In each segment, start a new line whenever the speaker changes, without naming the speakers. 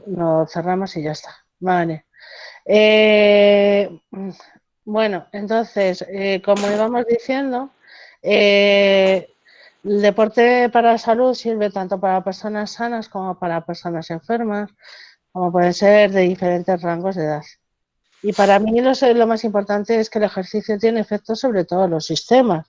lo cerramos y ya está. Vale. Eh, bueno, entonces, como íbamos diciendo, eh, el deporte para la salud sirve tanto para personas sanas como para personas enfermas, como pueden ser de diferentes rangos de edad. Y para mí lo más importante es que el ejercicio tiene efectos sobre todos los sistemas,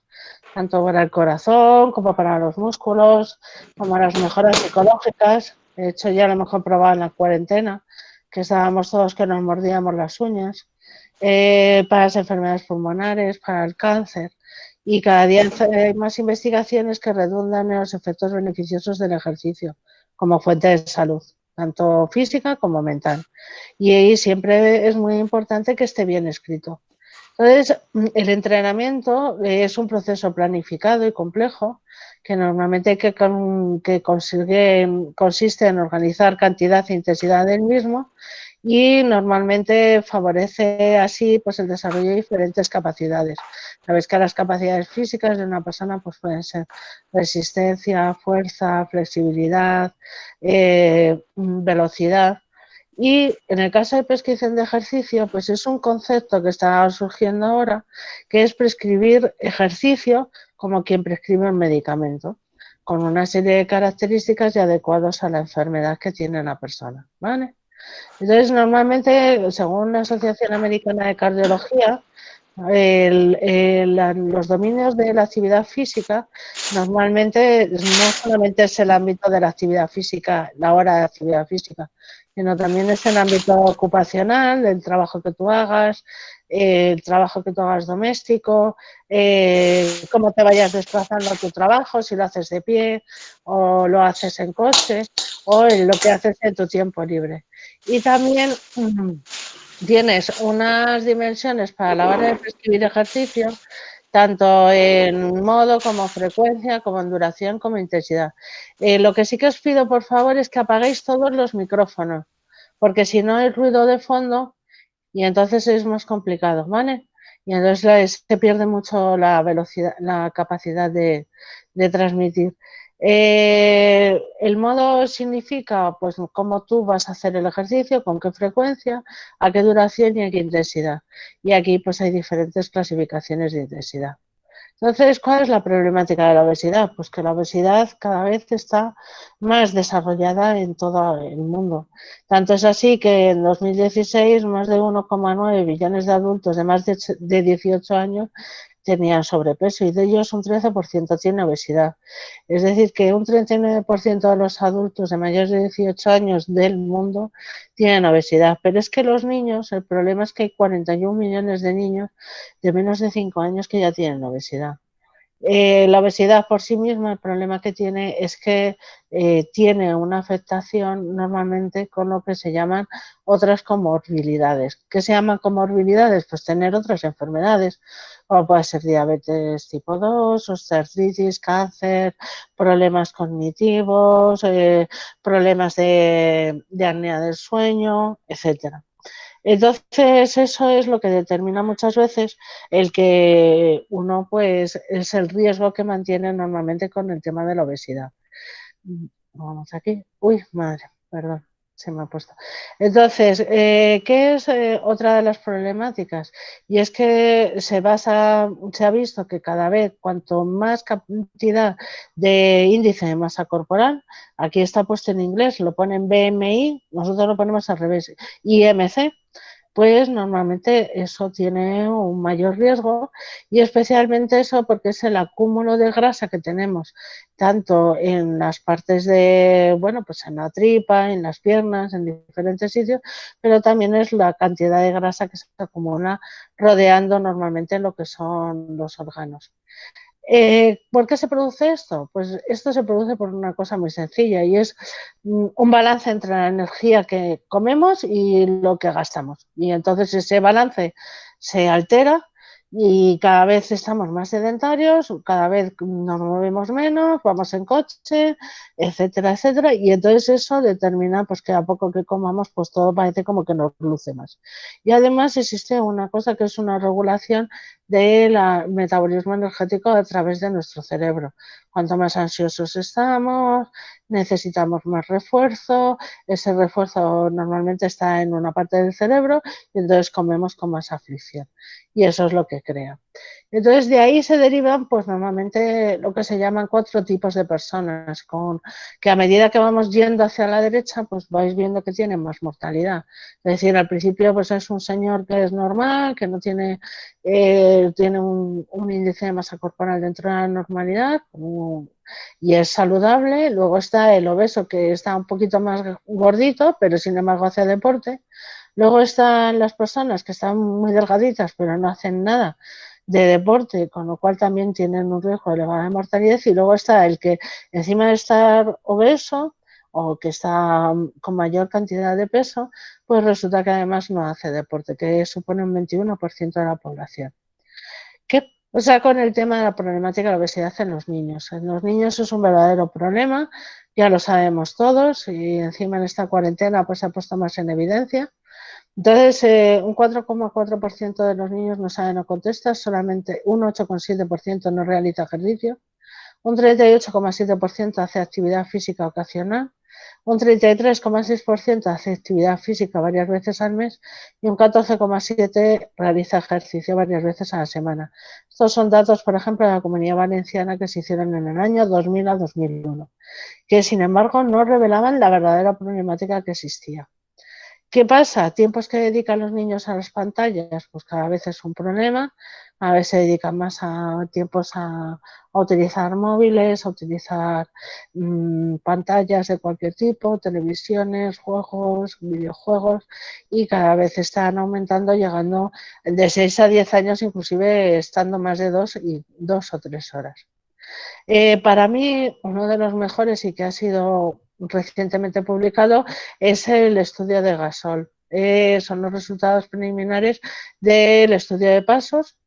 tanto para el corazón como para los músculos, como las mejoras psicológicas. De hecho, ya lo hemos comprobado en la cuarentena, que estábamos todos que nos mordíamos las uñas, para las enfermedades pulmonares, para el cáncer. Y cada día hay más investigaciones que redundan en los efectos beneficiosos del ejercicio como fuente de salud, tanto física como mental. Y ahí siempre es muy importante que esté bien escrito. Entonces, el entrenamiento es un proceso planificado y complejo que normalmente consiste en organizar cantidad e intensidad del mismo y normalmente favorece así pues, el desarrollo de diferentes capacidades. Sabes que las capacidades físicas de una persona pues, pueden ser resistencia, fuerza, flexibilidad, velocidad. Y en el caso de prescripción de ejercicio, pues es un concepto que está surgiendo ahora, que es prescribir ejercicio como quien prescribe un medicamento, con una serie de características y adecuados a la enfermedad que tiene la persona, ¿vale? Entonces, normalmente, según la Asociación Americana de Cardiología, los dominios de la actividad física normalmente no solamente es el ámbito de la actividad física, la hora de actividad física, sino también es el ámbito ocupacional, del trabajo que tú hagas, el trabajo que tú hagas doméstico, cómo te vayas desplazando a tu trabajo, si lo haces de pie o lo haces en coche o en lo que haces en tu tiempo libre. Y también tienes unas dimensiones para la hora de prescribir ejercicio, tanto en modo como frecuencia, como en duración, como intensidad. Lo que sí que os pido, por favor, es que apaguéis todos los micrófonos, porque si no hay ruido de fondo y entonces es más complicado, ¿vale? Y entonces se pierde mucho la velocidad, la capacidad de transmitir. El modo significa, pues, cómo tú vas a hacer el ejercicio, con qué frecuencia, a qué duración y a qué intensidad. Y aquí, pues, hay diferentes clasificaciones de intensidad. Entonces, ¿cuál es la problemática de la obesidad? Pues que la obesidad cada vez está más desarrollada en todo el mundo. Tanto es así que en 2016 más de 1,9 billones de adultos de más de 18 años tenían sobrepeso y de ellos un 13% tiene obesidad. Es decir, que un 39% de los adultos de mayores de 18 años del mundo tienen obesidad. Pero es que los niños, el problema es que hay 41 millones de niños de menos de 5 años que ya tienen obesidad. La obesidad por sí misma, el problema que tiene es que tiene una afectación normalmente con lo que se llaman otras comorbilidades. ¿Qué se llaman comorbilidades? Pues tener otras enfermedades, como puede ser diabetes tipo 2, osteoartritis, cáncer, problemas cognitivos, problemas de apnea del sueño, etcétera. Entonces, eso es lo que determina muchas veces el que uno, pues, es el riesgo que mantiene normalmente con el tema de la obesidad. Vamos aquí. Uy, madre, perdón, se me ha puesto. Entonces, ¿qué es otra de las problemáticas? Y es que se ha visto que cada vez cuanto más cantidad de índice de masa corporal, aquí está puesto en inglés, lo ponen BMI, nosotros lo ponemos al revés, IMC, pues normalmente eso tiene un mayor riesgo y especialmente eso porque es el acúmulo de grasa que tenemos tanto en las partes de, bueno, pues en la tripa, en las piernas, en diferentes sitios, pero también es la cantidad de grasa que se acumula rodeando normalmente lo que son los órganos. ¿Por qué se produce esto? Pues esto se produce por una cosa muy sencilla y es un balance entre la energía que comemos y lo que gastamos. Y entonces ese balance se altera y cada vez estamos más sedentarios, cada vez nos movemos menos, vamos en coche, etcétera, etcétera. Y entonces eso determina pues que a poco que comamos pues todo parece como que nos luce más. Y además existe una cosa que es una regulación del metabolismo energético a través de nuestro cerebro. Cuanto más ansiosos estamos, necesitamos más refuerzo, ese refuerzo normalmente está en una parte del cerebro y entonces comemos con más aflicción y eso es lo que crea. Entonces de ahí se derivan pues normalmente lo que se llaman 4 tipos de personas, que a medida que vamos yendo hacia la derecha pues vais viendo que tienen más mortalidad. Es decir, al principio pues es un señor que es normal, que no tiene, tiene un índice de masa corporal dentro de la normalidad y es saludable. Luego está el obeso que está un poquito más gordito, pero sin embargo hace deporte. Luego están las personas que están muy delgaditas, pero no hacen nada de deporte, con lo cual también tienen un riesgo elevado de mortalidad. Y luego está el que, encima de estar obeso o que está con mayor cantidad de peso, pues resulta que además no hace deporte, que supone un 21% de la población. ¿Qué pasa con el tema de la problemática de la obesidad en los niños? En los niños es un verdadero problema, ya lo sabemos todos, y encima en esta cuarentena pues se ha puesto más en evidencia. Entonces, un 4,4% de los niños no sabe, no contesta, solamente un 8,7% no realiza ejercicio, un 38,7% hace actividad física ocasional, un 33,6% hace actividad física varias veces al mes y un 14,7% realiza ejercicio varias veces a la semana. Estos son datos, por ejemplo, de la Comunidad Valenciana que se hicieron en el año 2000 a 2001, que sin embargo no revelaban la verdadera problemática que existía. ¿Qué pasa? Tiempos que dedican los niños a las pantallas, pues cada vez es un problema. A veces se dedican más a tiempos a utilizar móviles, a utilizar pantallas de cualquier tipo, televisiones, juegos, videojuegos, y cada vez están aumentando, llegando de 6 a 10 años, inclusive estando más de 2 o 3 horas. Para mí, uno de los mejores y que ha sido recientemente publicado es el estudio de Gasol. Son los resultados preliminares del estudio de pasos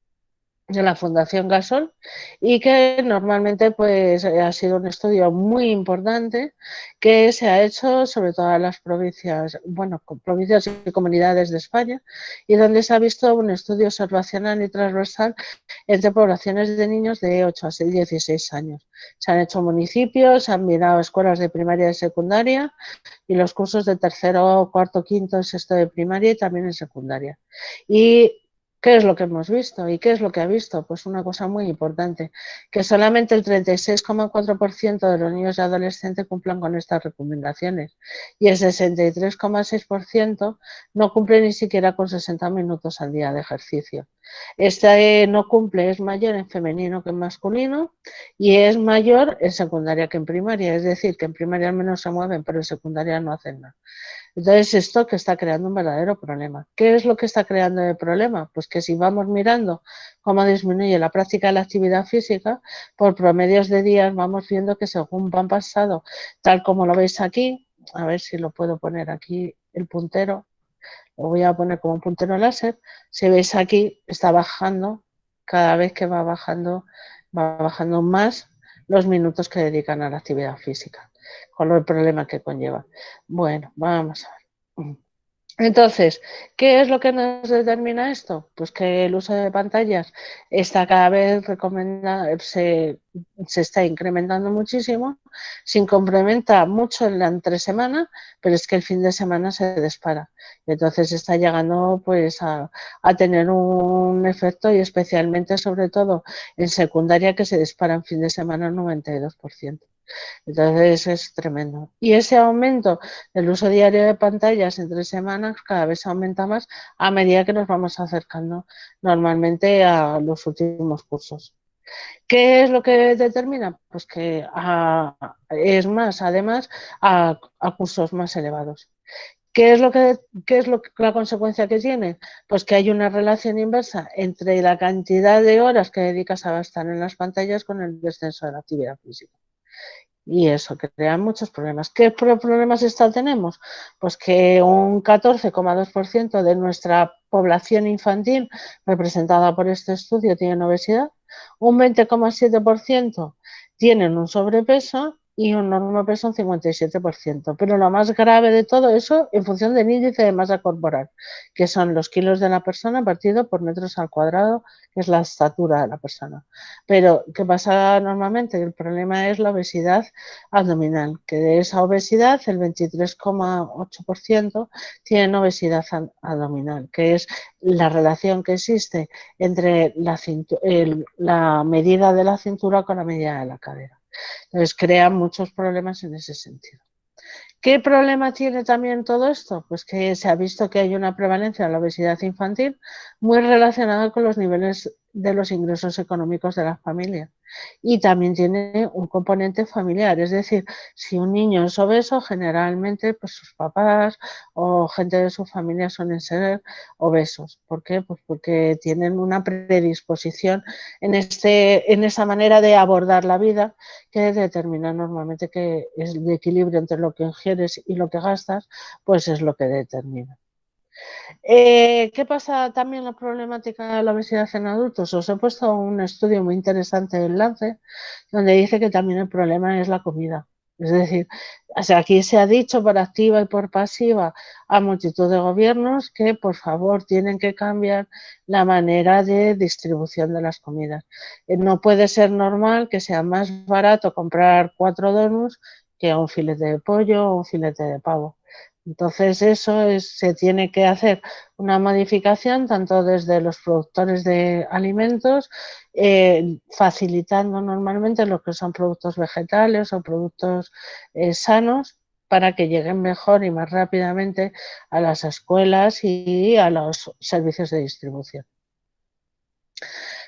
de la Fundación Gasol y que normalmente pues ha sido un estudio muy importante que se ha hecho sobre todas las provincias, bueno, provincias y comunidades de España y donde se ha visto un estudio observacional y transversal entre poblaciones de niños de 8 a 16 años. Se han hecho municipios, se han mirado escuelas de primaria y secundaria y los cursos de tercero, cuarto, quinto, sexto de primaria y también en secundaria. Y ¿qué es lo que hemos visto? ¿Y qué es lo que ha visto? Pues una cosa muy importante, que solamente el 36,4% de los niños y adolescentes cumplan con estas recomendaciones y el 63,6% no cumple ni siquiera con 60 minutos al día de ejercicio. Este no cumple es mayor en femenino que en masculino y es mayor en secundaria que en primaria, es decir, que en primaria al menos se mueven, pero en secundaria no hacen nada. Entonces, esto que está creando un verdadero problema. ¿Qué es lo que está creando el problema? Pues que si vamos mirando cómo disminuye la práctica de la actividad física, por promedios de días vamos viendo que según van pasando, tal como lo veis aquí, a ver si lo puedo poner aquí el puntero, lo voy a poner como un puntero láser, si veis aquí está bajando, cada vez que va bajando más los minutos que dedican a la actividad física, con el problema que conlleva. Bueno, vamos a ver. Entonces, ¿qué es lo que nos determina esto? Pues que el uso de pantallas está cada vez se está incrementando muchísimo, se incrementa mucho en la entre semana, pero es que el fin de semana se dispara. Entonces está llegando pues a tener un efecto y especialmente sobre todo en secundaria que se dispara en fin de semana un 92%. Entonces es tremendo. Y ese aumento del uso diario de pantallas entre semanas cada vez aumenta más a medida que nos vamos acercando normalmente a los últimos cursos. ¿Qué es lo que determina? Pues que es más, además, a cursos más elevados. ¿Qué es la consecuencia que tiene? Pues que hay una relación inversa entre la cantidad de horas que dedicas a estar en las pantallas con el descenso de la actividad física. Y eso crea muchos problemas. ¿Qué problemas tenemos? Pues que un 14,2% de nuestra población infantil representada por este estudio tienen obesidad, un 20,7% tienen un sobrepeso y un normopeso un 57%. Pero lo más grave de todo eso en función del índice de masa corporal, que son los kilos de la persona partido por metros al cuadrado, que es la estatura de la persona. Pero, ¿qué pasa normalmente? El problema es la obesidad abdominal, que de esa obesidad el 23,8% tienen obesidad abdominal, que es la relación que existe entre la medida de la cintura con la medida de la cadera. Entonces crea muchos problemas en ese sentido. ¿Qué problema tiene también todo esto? Pues que se ha visto que hay una prevalencia de la obesidad infantil muy relacionada con los niveles de los ingresos económicos de las familias. Y también tiene un componente familiar, es decir, si un niño es obeso, generalmente pues sus papás o gente de su familia suelen ser obesos. ¿Por qué? Pues porque tienen una predisposición en esa manera de abordar la vida que determina normalmente que es el equilibrio entre lo que ingieres y lo que gastas, pues es lo que determina. ¿Qué pasa también la problemática de la obesidad en adultos? Os he puesto un estudio muy interesante en Lancet, donde dice que también el problema es la comida. Es decir, o sea, aquí se ha dicho por activa y por pasiva a multitud de gobiernos que por favor tienen que cambiar la manera de distribución de las comidas. No puede ser normal que sea más barato comprar 4 donuts que un filete de pollo o un filete de pavo. Entonces se tiene que hacer una modificación tanto desde los productores de alimentos, facilitando normalmente lo que son productos vegetales o productos sanos para que lleguen mejor y más rápidamente a las escuelas y a los servicios de distribución.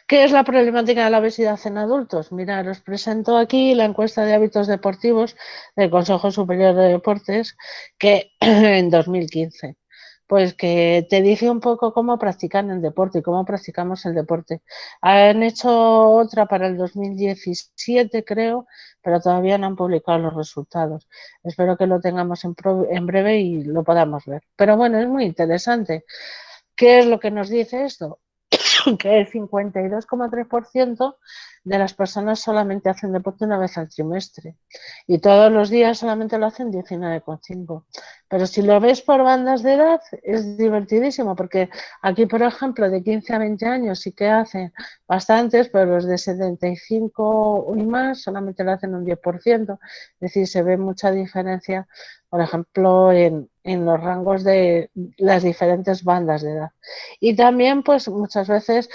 ¿Qué es la problemática de la obesidad en adultos? Mirad, os presento aquí la encuesta de hábitos deportivos del Consejo Superior de Deportes que en 2015, pues que te dice un poco cómo practican el deporte y cómo practicamos el deporte. Han hecho otra para el 2017, creo, pero todavía no han publicado los resultados. Espero que lo tengamos en breve y lo podamos ver. Pero bueno, es muy interesante. ¿Qué es lo que nos dice esto? Que el 52,3% de las personas solamente hacen deporte una vez al trimestre y todos los días solamente lo hacen 19,5%. Pero si lo ves por bandas de edad es divertidísimo porque aquí, por ejemplo, de 15 a 20 años sí que hacen bastantes, pero los de 75 y más solamente lo hacen un 10%. Es decir, se ve mucha diferencia, por ejemplo, en los rangos de las diferentes bandas de edad. Y también, pues muchas veces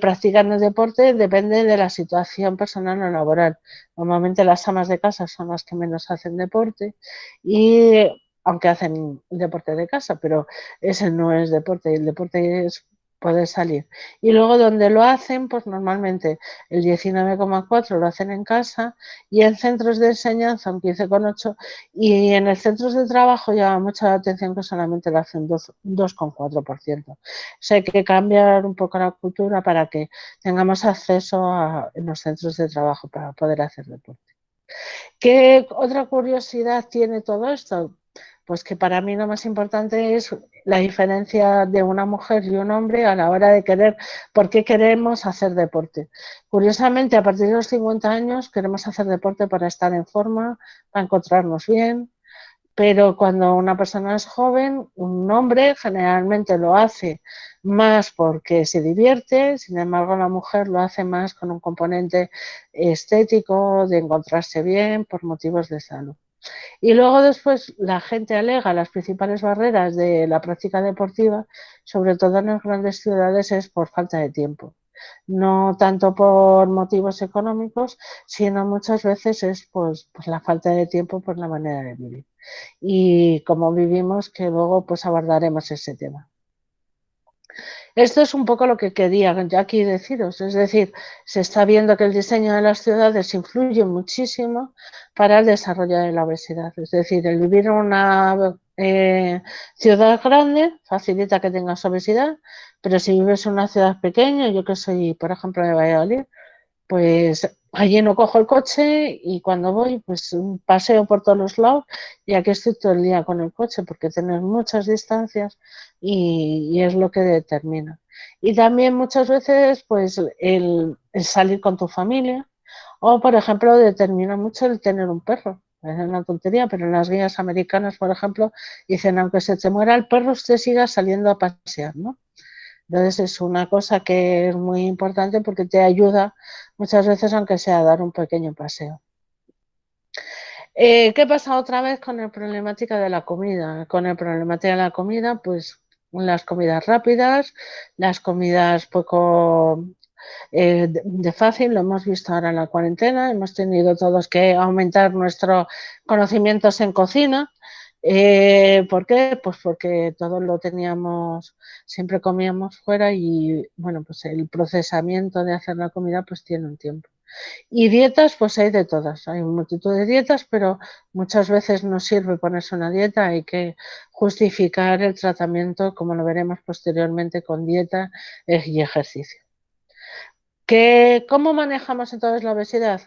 practican el deporte depende de la situación personal o laboral. Normalmente las amas de casa son las que menos hacen deporte y aunque hacen deporte de casa, pero ese no es deporte, el deporte es poder salir. Y luego donde lo hacen, pues normalmente el 19,4% lo hacen en casa y en centros de enseñanza un 15,8% y en el centros de trabajo llama mucha la atención que solamente lo hacen 2,4%. O sea, hay que cambiar un poco la cultura para que tengamos acceso en los centros de trabajo para poder hacer deporte. ¿Qué otra curiosidad tiene todo esto? Pues que para mí lo más importante es la diferencia de una mujer y un hombre a la hora de querer, por qué queremos hacer deporte. Curiosamente, a partir de los 50 años queremos hacer deporte para estar en forma, para encontrarnos bien, pero cuando una persona es joven, un hombre generalmente lo hace más porque se divierte, sin embargo la mujer lo hace más con un componente estético, de encontrarse bien, por motivos de salud. Y luego después la gente alega las principales barreras de la práctica deportiva, sobre todo en las grandes ciudades, es por falta de tiempo. No tanto por motivos económicos, sino muchas veces es pues la falta de tiempo por la manera de vivir. Y como vivimos, que luego pues abordaremos ese tema. Esto es un poco lo que quería ya aquí deciros, es decir, se está viendo que el diseño de las ciudades influye muchísimo para el desarrollo de la obesidad, es decir, el vivir en una ciudad grande facilita que tengas obesidad, pero si vives en una ciudad pequeña, yo que soy, por ejemplo, de Valladolid, pues allí no cojo el coche y cuando voy, pues paseo por todos los lados y aquí estoy todo el día con el coche porque tener muchas distancias y es lo que determina. Y también muchas veces, pues el salir con tu familia, O, por ejemplo, determina mucho el tener un perro. Es una tontería, pero en las guías americanas, por ejemplo, dicen, aunque se te muera el perro, usted siga saliendo a pasear, ¿no? Entonces es una cosa que es muy importante porque te ayuda muchas veces, aunque sea a dar un pequeño paseo. ¿Qué pasa otra vez con la problemática de la comida? Con la problemática de la comida, pues las comidas rápidas, las comidas poco de fácil, lo hemos visto ahora en la cuarentena, hemos tenido todos que aumentar nuestros conocimientos en cocina. ¿Por qué? Pues porque todos lo teníamos, siempre comíamos fuera y bueno, pues el procesamiento de hacer la comida pues tiene un tiempo. Y dietas, pues hay de todas, hay multitud de dietas, pero muchas veces no sirve ponerse una dieta, hay que justificar el tratamiento, como lo veremos posteriormente, con dieta y ejercicio. ¿Cómo manejamos entonces la obesidad?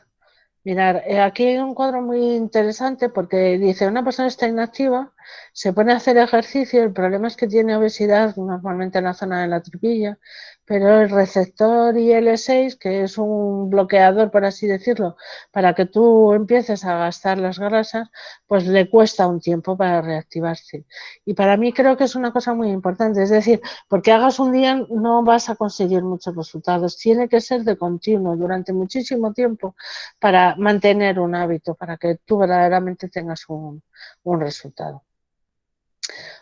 Mirar, aquí hay un cuadro muy interesante porque dice, una persona está inactiva, se pone a hacer ejercicio, el problema es que tiene obesidad normalmente en la zona de la tripilla, pero el receptor IL-6, que es un bloqueador, por así decirlo, para que tú empieces a gastar las grasas, pues le cuesta un tiempo para reactivarse. Y para mí creo que es una cosa muy importante, es decir, porque hagas un día no vas a conseguir muchos resultados, tiene que ser de continuo durante muchísimo tiempo para mantener un hábito, para que tú verdaderamente tengas un resultado.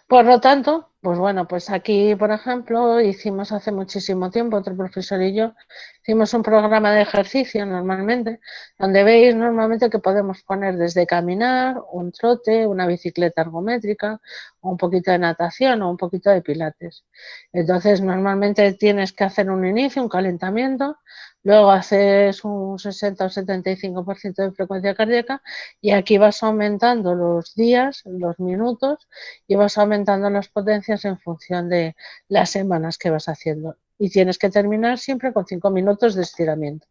Por lo tanto, pues bueno, pues aquí, por ejemplo, hicimos hace muchísimo tiempo, otro profesor y yo, hicimos un programa de ejercicio normalmente, donde veis normalmente que podemos poner desde caminar, un trote, una bicicleta ergométrica, un poquito de natación o un poquito de pilates. Entonces, normalmente tienes que hacer un inicio, un calentamiento, luego haces un 60 o 75% de frecuencia cardíaca y aquí vas aumentando los días, los minutos y vas aumentando las potencias en función de las semanas que vas haciendo. Y tienes que terminar siempre con 5 minutos de estiramiento.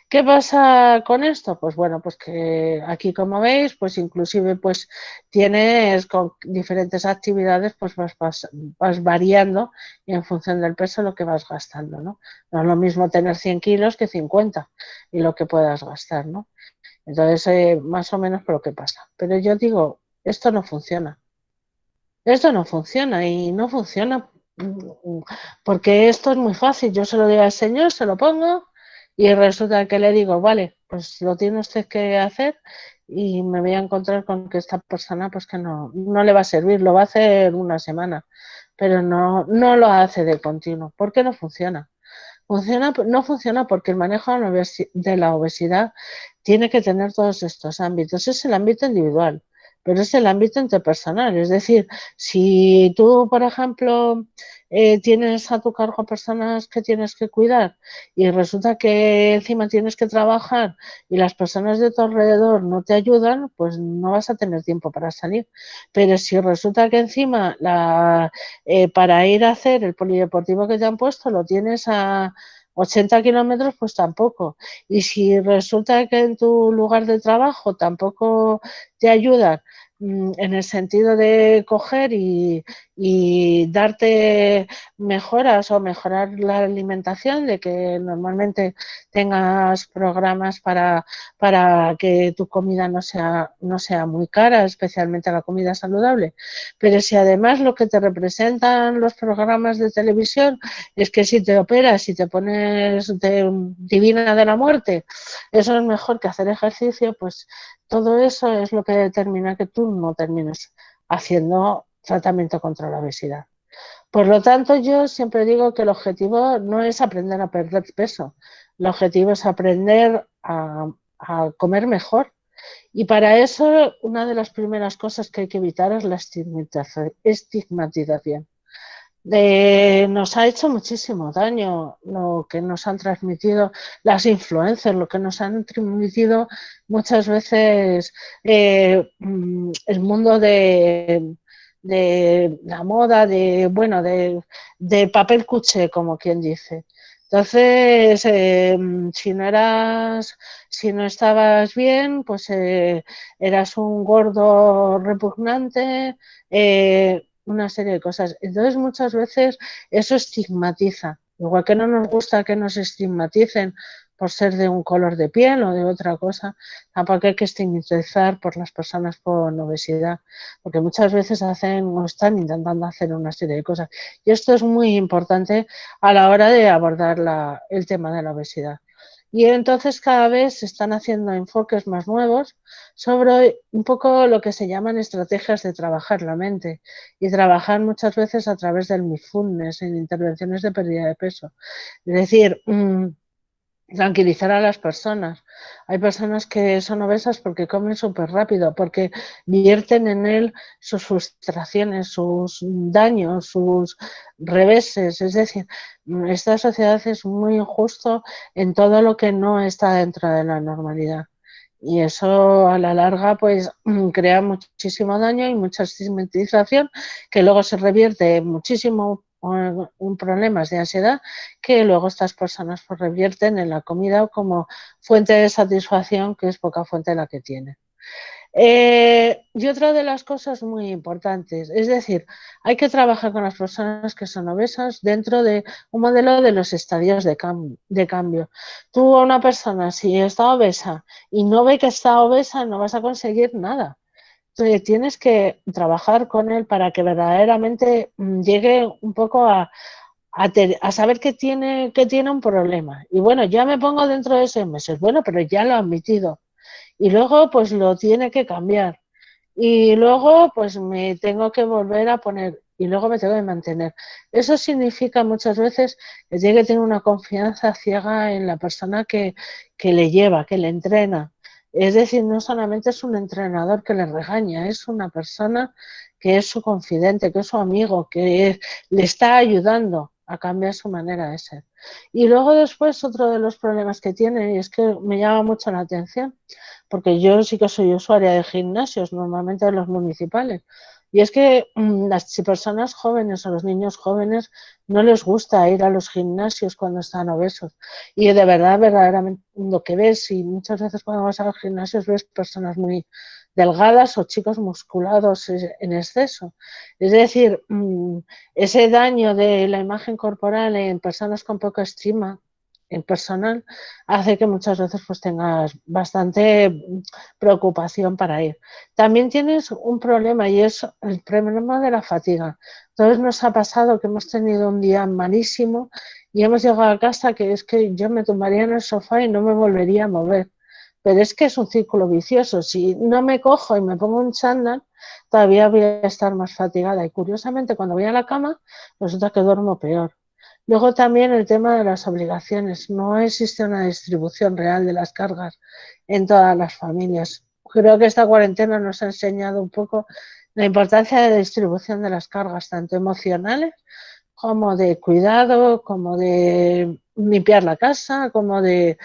¿Qué pasa con esto? Pues bueno, pues que aquí como veis, pues inclusive pues tienes con diferentes actividades, pues vas variando y en función del peso lo que vas gastando, ¿no? No es lo mismo tener 100 kilos que 50 y lo que puedas gastar, ¿no? Entonces, más o menos por lo que pasa. Pero yo digo, esto no funciona. Esto no funciona y no funciona porque esto es muy fácil. Yo se lo digo al señor, se lo pongo y resulta que le digo, vale, pues lo tiene usted que hacer y me voy a encontrar con que esta persona pues que no le va a servir, lo va a hacer una semana, pero no lo hace de continuo. ¿Por qué no funciona? No funciona porque el manejo de la obesidad tiene que tener todos estos ámbitos. Es el ámbito individual, pero es el ámbito interpersonal. Es decir, si tú, por ejemplo, tienes a tu cargo personas que tienes que cuidar y resulta que encima tienes que trabajar y las personas de tu alrededor no te ayudan, pues no vas a tener tiempo para salir. Pero si resulta que encima para ir a hacer el polideportivo que te han puesto lo tienes a 80 kilómetros, pues tampoco. Y si resulta que en tu lugar de trabajo tampoco te ayudan en el sentido de coger y darte mejoras o mejorar la alimentación, de que normalmente tengas programas para que tu comida no sea muy cara, especialmente la comida saludable. Pero si además lo que te representan los programas de televisión es que si te operas y te pones divina de la muerte, eso es mejor que hacer ejercicio, pues todo eso es lo que determina que tú no termines haciendo tratamiento contra la obesidad. Por lo tanto, yo siempre digo que el objetivo no es aprender a perder peso, el objetivo es aprender a comer mejor. Y para eso, una de las primeras cosas que hay que evitar es la estigmatización. Nos ha hecho muchísimo daño lo que nos han transmitido las influencers, lo que nos han transmitido muchas veces el mundo de la moda, bueno, de papel cuché, como quien dice. Entonces, si no estabas bien, pues eras un gordo repugnante, una serie de cosas. Entonces, muchas veces eso estigmatiza. Igual que no nos gusta que nos estigmaticen por ser de un color de piel o de otra cosa. Tampoco hay que estigmatizar por las personas con obesidad, porque muchas veces hacen o están intentando hacer una serie de cosas. Y esto es muy importante a la hora de abordar el tema de la obesidad. Y entonces cada vez se están haciendo enfoques más nuevos sobre un poco lo que se llaman estrategias de trabajar la mente y trabajar muchas veces a través del mindfulness en intervenciones de pérdida de peso. Es decir, tranquilizar a las personas. Hay personas que son obesas porque comen súper rápido, porque vierten en él sus frustraciones, sus daños, sus reveses. Es decir, esta sociedad es muy injusto en todo lo que no está dentro de la normalidad. Y eso a la larga pues crea muchísimo daño y mucha estigmatización que luego se revierte muchísimo en problemas de ansiedad que luego estas personas pues revierten en la comida como fuente de satisfacción, que es poca fuente la que tiene. Y otra de las cosas muy importantes, es decir, hay que trabajar con las personas que son obesas dentro de un modelo de los estadios de cambio. Tú a una persona, si está obesa y no ve que está obesa, no vas a conseguir nada. Entonces, tienes que trabajar con él para que verdaderamente llegue un poco a saber que tiene un problema. Y bueno, ya me pongo dentro de 6 meses. Bueno, pero ya lo ha admitido. Y luego, pues lo tiene que cambiar. Y luego, pues me tengo que volver a poner. Y luego me tengo que mantener. Eso significa muchas veces que tiene que tener una confianza ciega en la persona que le lleva, que le entrena. Es decir, no solamente es un entrenador que le regaña, es una persona que es su confidente, que es su amigo, que le está ayudando a cambiar su manera de ser. Y luego después otro de los problemas que tiene, y es que me llama mucho la atención, porque yo sí que soy usuaria de gimnasios, normalmente de los municipales, y es que las personas jóvenes o los niños jóvenes no les gusta ir a los gimnasios cuando están obesos. Y de verdad, verdaderamente, lo que ves, y muchas veces cuando vas a los gimnasios ves personas muy delgadas o chicos musculados en exceso. Es decir, ese daño de la imagen corporal en personas con poca estima en personal hace que muchas veces pues tengas bastante preocupación para ir. También tienes un problema y es el problema de la fatiga. Entonces nos ha pasado que hemos tenido un día malísimo y hemos llegado a casa que es que yo me tumbaría en el sofá y no me volvería a mover. Pero es que es un círculo vicioso. Si no me cojo y me pongo un chándal, todavía voy a estar más fatigada. Y curiosamente, cuando voy a la cama, resulta que duermo peor. Luego también el tema de las obligaciones. No existe una distribución real de las cargas en todas las familias. Creo que esta cuarentena nos ha enseñado un poco la importancia de la distribución de las cargas, tanto emocionales como de cuidado, como de limpiar la casa, como de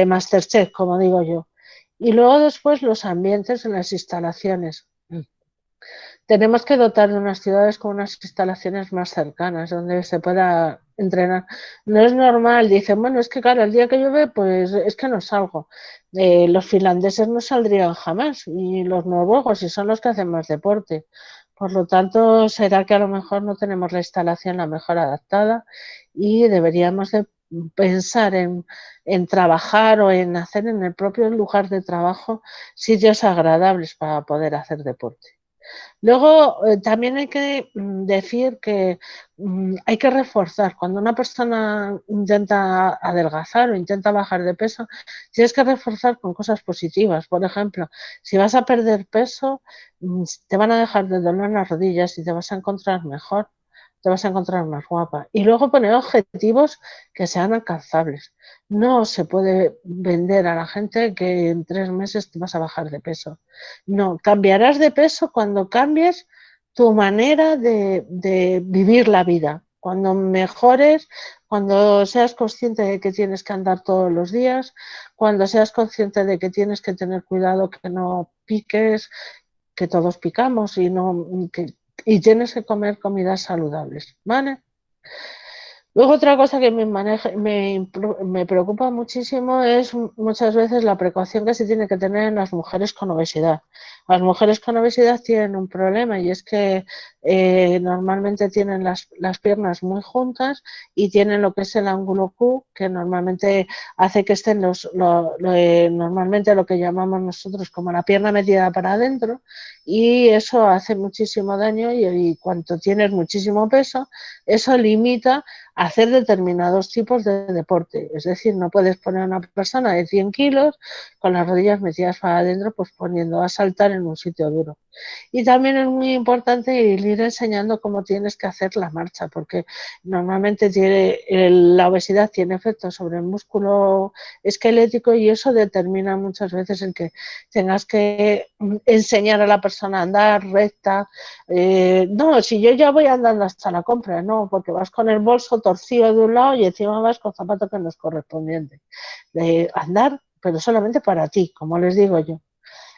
Masterchef, como digo yo. Y luego después los ambientes en las instalaciones. Tenemos que dotar de unas ciudades con unas instalaciones más cercanas, donde se pueda entrenar. No es normal, dicen, bueno, es que claro, el día que llueve, pues es que no salgo. Los finlandeses no saldrían jamás, y los noruegos, y son los que hacen más deporte. Por lo tanto, será que a lo mejor no tenemos la instalación la mejor adaptada y deberíamos de pensar en trabajar o en hacer en el propio lugar de trabajo sitios agradables para poder hacer deporte. Luego, también hay que decir que hay que reforzar. Cuando una persona intenta adelgazar o intenta bajar de peso, tienes que reforzar con cosas positivas. Por ejemplo, si vas a perder peso, te van a dejar de doler las rodillas y te vas a encontrar mejor, te vas a encontrar más guapa. Y luego poner objetivos que sean alcanzables. No se puede vender a la gente que en 3 meses te vas a bajar de peso. No, cambiarás de peso cuando cambies tu manera de vivir la vida. Cuando mejores, cuando seas consciente de que tienes que andar todos los días, cuando seas consciente de que tienes que tener cuidado que no piques, que todos picamos y no y tienes que comer comidas saludables, ¿vale? Luego otra cosa que me preocupa muchísimo es muchas veces la precaución que se tiene que tener en las mujeres con obesidad. Las mujeres con obesidad tienen un problema y es que normalmente tienen las piernas muy juntas y tienen lo que es el ángulo Q, que normalmente hace que estén normalmente lo que llamamos nosotros como la pierna metida para adentro, y eso hace muchísimo daño y cuando tienes muchísimo peso, eso limita a hacer determinados tipos de deporte. Es decir, no puedes poner a una persona de 100 kilos con las rodillas metidas para adentro, pues poniendo a saltar en un sitio duro. Y también es muy importante ir enseñando cómo tienes que hacer la marcha, porque normalmente la obesidad tiene efectos sobre el músculo esquelético y eso determina muchas veces el que tengas que enseñar a la persona a andar recta. No, si yo ya voy andando hasta la compra, no, porque vas con el bolso torcido de un lado y encima vas con zapatos que no es correspondiente. De andar, pero solamente para ti, como les digo yo.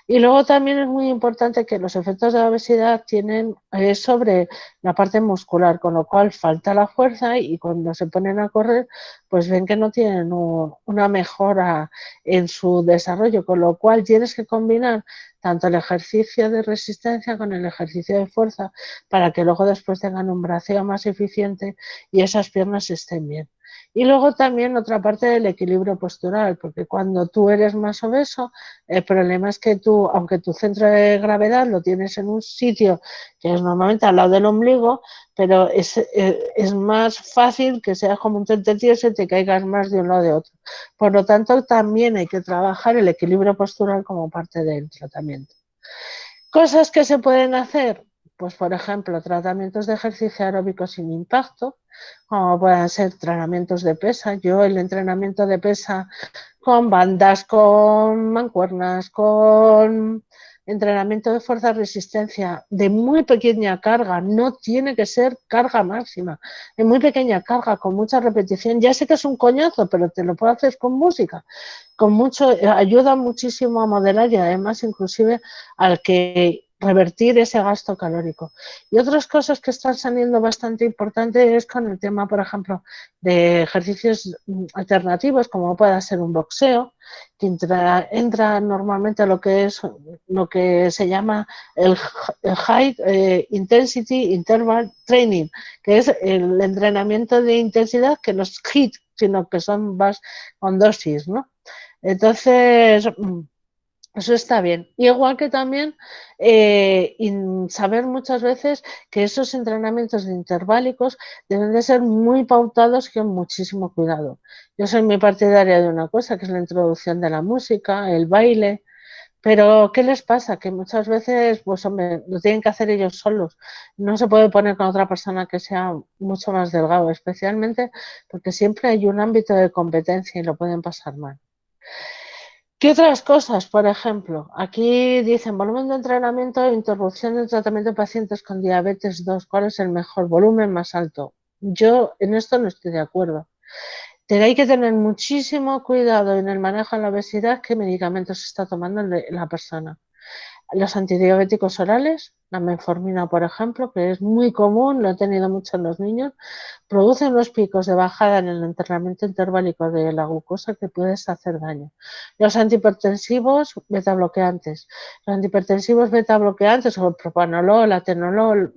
Y luego también es muy importante que los efectos de la obesidad tienen sobre la parte muscular, con lo cual falta la fuerza y cuando se ponen a correr, pues ven que no tienen una mejora en su desarrollo, con lo cual tienes que combinar tanto el ejercicio de resistencia con el ejercicio de fuerza para que luego después tengan un braceo más eficiente y esas piernas estén bien. Y luego también otra parte del equilibrio postural, porque cuando tú eres más obeso, el problema es que tú, aunque tu centro de gravedad lo tienes en un sitio que es normalmente al lado del ombligo, pero es más fácil que seas como un tentetío y te caigas más de un lado de otro. Por lo tanto, también hay que trabajar el equilibrio postural como parte del tratamiento. Cosas que se pueden hacer, pues por ejemplo, tratamientos de ejercicio aeróbico sin impacto, como puedan ser entrenamientos de pesa. Yo el entrenamiento de pesa con bandas, con mancuernas, con entrenamiento de fuerza resistencia de muy pequeña carga, no tiene que ser carga máxima, de muy pequeña carga, con mucha repetición. Ya sé que es un coñazo, pero te lo puedo hacer con música, con mucho, ayuda muchísimo a modelar y además inclusive al que revertir ese gasto calórico. Y otras cosas que están saliendo bastante importantes es con el tema, por ejemplo, de ejercicios alternativos, como pueda ser un boxeo, que entra normalmente lo que se llama el High Intensity Interval Training, que es el entrenamiento de intensidad que no es HIIT, sino que son más con dosis, ¿no? Entonces, eso está bien. Y igual que también saber muchas veces que esos entrenamientos de interválicos deben de ser muy pautados y con muchísimo cuidado. Yo soy muy partidaria de una cosa, que es la introducción de la música, el baile, pero ¿qué les pasa? Que muchas veces, pues hombre, lo tienen que hacer ellos solos. No se puede poner con otra persona que sea mucho más delgado, especialmente porque siempre hay un ámbito de competencia y lo pueden pasar mal. ¿Qué otras cosas? Por ejemplo, aquí dicen volumen de entrenamiento e interrupción del tratamiento de pacientes con diabetes 2. ¿Cuál es el mejor volumen más alto? Yo en esto no estoy de acuerdo. Hay que tener muchísimo cuidado en el manejo de la obesidad, qué medicamentos está tomando la persona. Los antidiabéticos orales, la metformina, por ejemplo, que es muy común, lo he tenido mucho en los niños, producen unos picos de bajada en el entrenamiento interválico de la glucosa que puedes hacer daño. Los antihipertensivos beta bloqueantes. Los antihipertensivos beta bloqueantes o el propanolol, atenolol,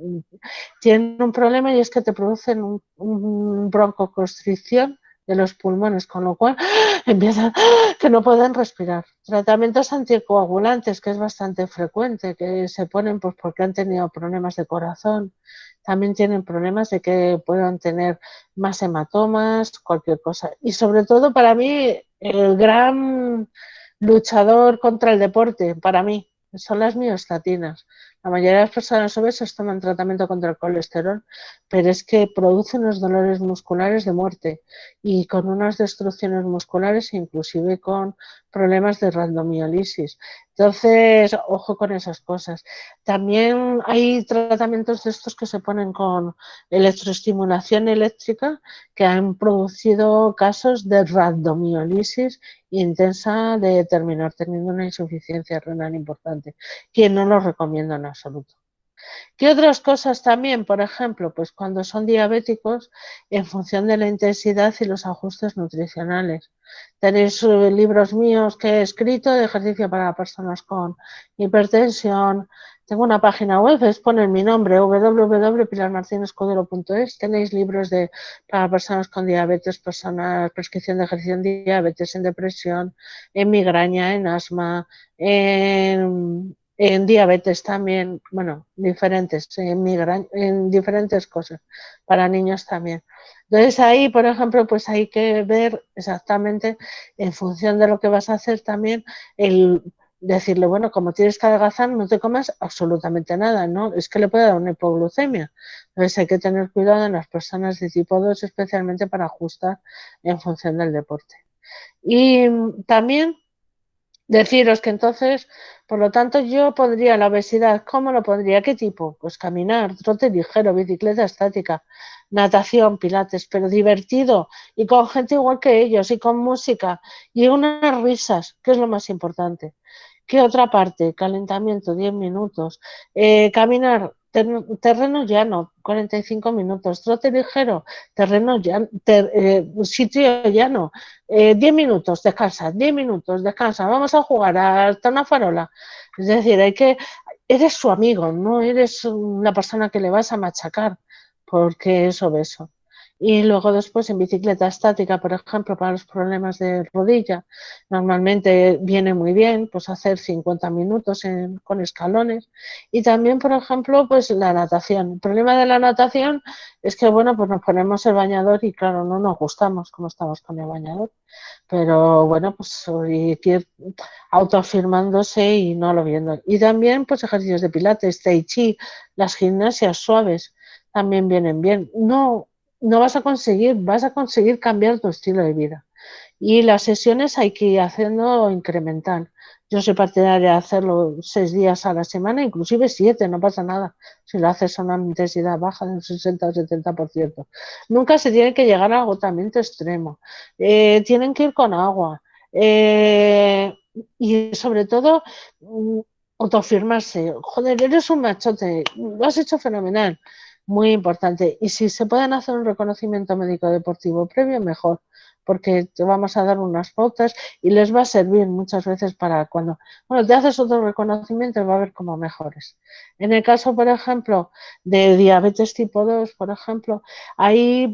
tienen un problema y es que te producen un broncoconstricción de los pulmones, con lo cual empiezan que no pueden respirar. Tratamientos anticoagulantes, que es bastante frecuente, que se ponen pues porque han tenido problemas de corazón, también tienen problemas de que puedan tener más hematomas, cualquier cosa. Y sobre todo para mí, el gran luchador contra el deporte, para mí, son las miostatinas. La mayoría de las personas obesas toman tratamiento contra el colesterol, pero es que producen unos dolores musculares de muerte y con unas destrucciones musculares, inclusive con problemas de rhabdomiolisis. Entonces, ojo con esas cosas. También hay tratamientos de estos que se ponen con electroestimulación eléctrica que han producido casos de rhabdomiolisis intensa de terminar teniendo una insuficiencia renal importante, que no lo recomiendo en absoluto. ¿Qué otras cosas también? Por ejemplo, pues cuando son diabéticos, en función de la intensidad y los ajustes nutricionales. Tenéis libros míos que he escrito de ejercicio para personas con hipertensión. Tengo una página web, es poner mi nombre, www.pilarmartinescudero.es. Tenéis libros para personas con diabetes, personas, prescripción de ejercicio en diabetes, en depresión, en migraña, en asma, en diabetes también, bueno, diferentes, en diferentes cosas, para niños también. Entonces ahí, por ejemplo, pues hay que ver exactamente en función de lo que vas a hacer también el decirle, bueno, como tienes que adelgazar, no te comas absolutamente nada, ¿no? Es que le puede dar una hipoglucemia. Entonces hay que tener cuidado en las personas de tipo 2, especialmente para ajustar en función del deporte. Y también deciros que entonces, por lo tanto, yo pondría la obesidad, ¿cómo lo pondría? ¿Qué tipo? Pues caminar, trote ligero, bicicleta estática, natación, pilates, pero divertido y con gente igual que ellos y con música y unas risas, que es lo más importante. ¿Qué otra parte? Calentamiento, 10 minutos. Caminar, terreno llano, 45 minutos. Trote ligero, terreno llano, sitio llano. 10 minutos, descansa, 10 minutos, descansa. Vamos a jugar hasta una farola. Es decir, eres su amigo, no eres una persona que le vas a machacar porque es obeso. Y luego después en bicicleta estática, por ejemplo, para los problemas de rodilla, normalmente viene muy bien pues hacer 50 minutos con escalones. Y también, por ejemplo, pues la natación. El problema de la natación es que, bueno, pues nos ponemos el bañador y claro, no nos gustamos como estamos con el bañador. Pero bueno, pues hay que ir autoafirmándose y no lo viendo. Y también pues ejercicios de pilates, tai chi, las gimnasias suaves también vienen bien. No vas a conseguir cambiar tu estilo de vida. Y las sesiones hay que ir haciendo incremental. Yo soy partidaria de hacerlo 6 días a la semana, inclusive 7, no pasa nada. Si lo haces a una intensidad baja del 60 o 70%. Nunca se tiene que llegar al agotamiento extremo. Tienen que ir con agua. Y sobre todo, autoafirmarse. Joder, eres un machote, lo has hecho fenomenal. Muy importante. Y si se pueden hacer un reconocimiento médico deportivo previo, mejor porque te vamos a dar unas pautas y les va a servir muchas veces para cuando, bueno, te haces otro reconocimiento y va a ver cómo mejores. En el caso, por ejemplo, de diabetes tipo 2, por ejemplo, hay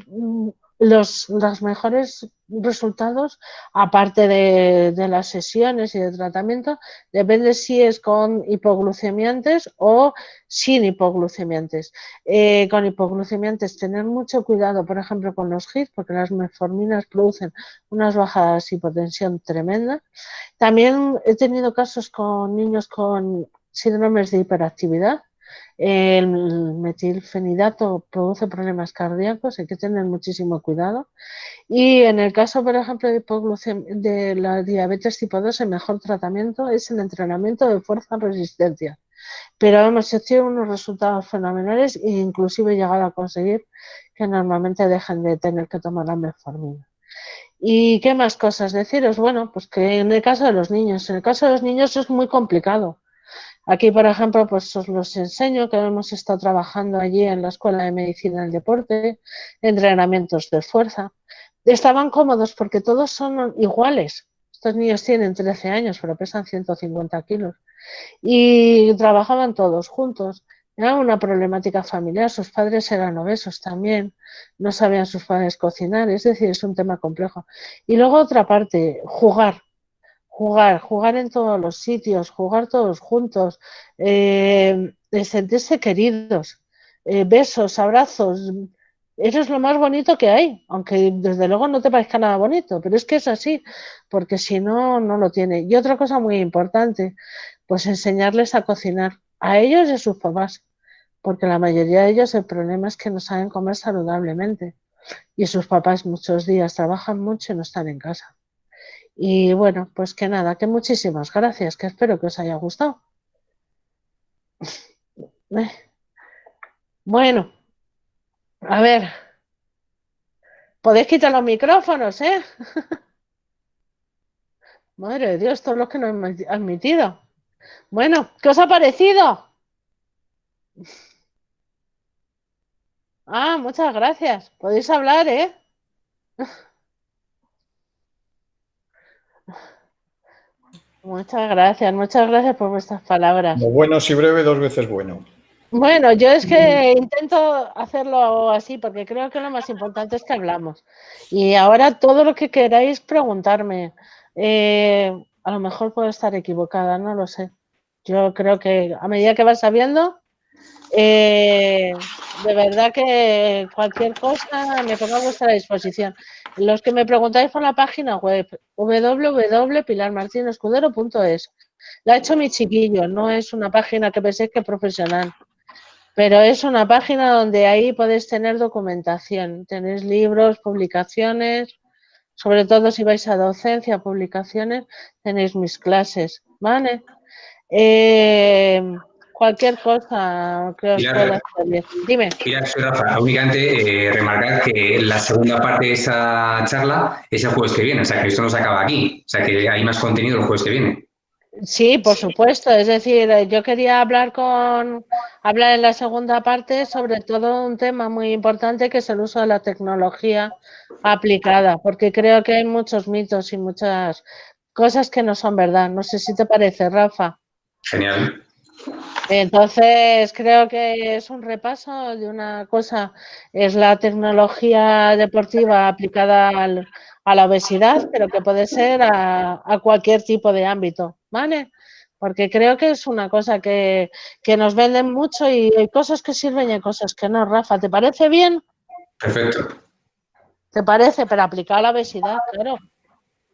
los mejores resultados, aparte de las sesiones y de tratamiento, depende si es con hipoglucemiantes o sin hipoglucemiantes. Con hipoglucemiantes, tener mucho cuidado, por ejemplo, con los HIIT, porque las metforminas producen unas bajadas de hipotensión tremendas. También he tenido casos con niños con síndromes de hiperactividad. El metilfenidato produce problemas cardíacos, hay que tener muchísimo cuidado. Y en el caso, por ejemplo, de la diabetes tipo 2, el mejor tratamiento es el entrenamiento de fuerza-resistencia. Pero hemos hecho unos resultados fenomenales e inclusive he llegado a conseguir que normalmente dejen de tener que tomar la metformina. ¿Y qué más cosas deciros? Bueno, pues que en el caso de los niños, en el caso de los niños es muy complicado. Aquí, por ejemplo, pues os los enseño que hemos estado trabajando allí en la Escuela de Medicina del Deporte, entrenamientos de fuerza. Estaban cómodos porque todos son iguales. Estos niños tienen 13 años, pero pesan 150 kilos y trabajaban todos juntos. Era una problemática familiar, sus padres eran obesos también, no sabían sus padres cocinar, es decir, es un tema complejo. Y luego otra parte, jugar en todos los sitios, jugar todos juntos, sentirse queridos, besos, abrazos. Eso es lo más bonito que hay, aunque desde luego no te parezca nada bonito, pero es que es así, porque si no, no lo tiene. Y otra cosa muy importante, pues enseñarles a cocinar a ellos y a sus papás, porque la mayoría de ellos el problema es que no saben comer saludablemente y sus papás muchos días trabajan mucho y no están en casa. Y bueno, pues que nada, que muchísimas gracias, que espero que os haya gustado. Eh, Bueno, a ver, podéis quitar los micrófonos, ¿eh? Madre de Dios, todos los que no he admitido. Bueno, ¿qué os ha parecido? Ah, muchas gracias. Podéis hablar, ¿eh? muchas gracias por vuestras palabras.
Como bueno si breve, dos veces bueno.
Bueno, yo es que intento hacerlo así porque creo que lo más importante es que hablamos. Y ahora todo lo que queráis preguntarme, a lo mejor puedo estar equivocada, no lo sé. Yo creo que a medida que vas sabiendo, de verdad que cualquier cosa me pongo a vuestra disposición. Los que me preguntáis por la página web www.pilarmartinescudero.es. La ha hecho mi chiquillo, no es una página que penséis que es profesional. Pero es una página donde ahí podéis tener documentación. Tenéis libros, publicaciones, sobre todo si vais a docencia, publicaciones, tenéis mis clases, ¿vale? Cualquier cosa que os pueda
Pilar,
servir. Dime.
Pilar, soy Rafa. Únicamente remarcar que la segunda parte de esa charla es el jueves que viene, o sea que esto no se acaba aquí, o sea que hay más contenido el jueves que viene.
Sí, por supuesto. Es decir, yo quería hablar en la segunda parte sobre todo un tema muy importante que es el uso de la tecnología aplicada, porque creo que hay muchos mitos y muchas cosas que no son verdad. No sé si te parece, Rafa.
Genial.
Entonces, creo que es un repaso de una cosa, es la tecnología deportiva aplicada a la obesidad, pero que puede ser a cualquier tipo de ámbito, ¿vale? Porque creo que es una cosa que nos venden mucho y hay cosas que sirven y hay cosas que no. Rafa, ¿te parece bien?
Perfecto.
¿Te parece? Pero aplicado a la obesidad, claro.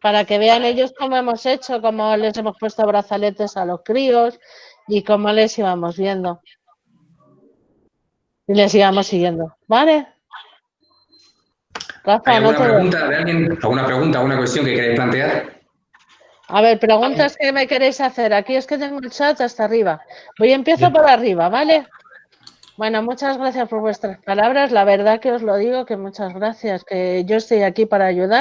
Para que vean ellos cómo hemos hecho, cómo les hemos puesto brazaletes a los críos y cómo les íbamos viendo. Y les íbamos siguiendo. ¿Vale?
¿Hay
Rafa, no
alguna
te veo.
pregunta de alguien? ¿Alguna pregunta, alguna cuestión que queráis plantear?
A ver, preguntas que me queréis hacer. Aquí es que tengo el chat hasta arriba. Empiezo por arriba, ¿vale? Bueno, muchas gracias por vuestras palabras. La verdad que os lo digo, que muchas gracias, que yo estoy aquí para ayudar.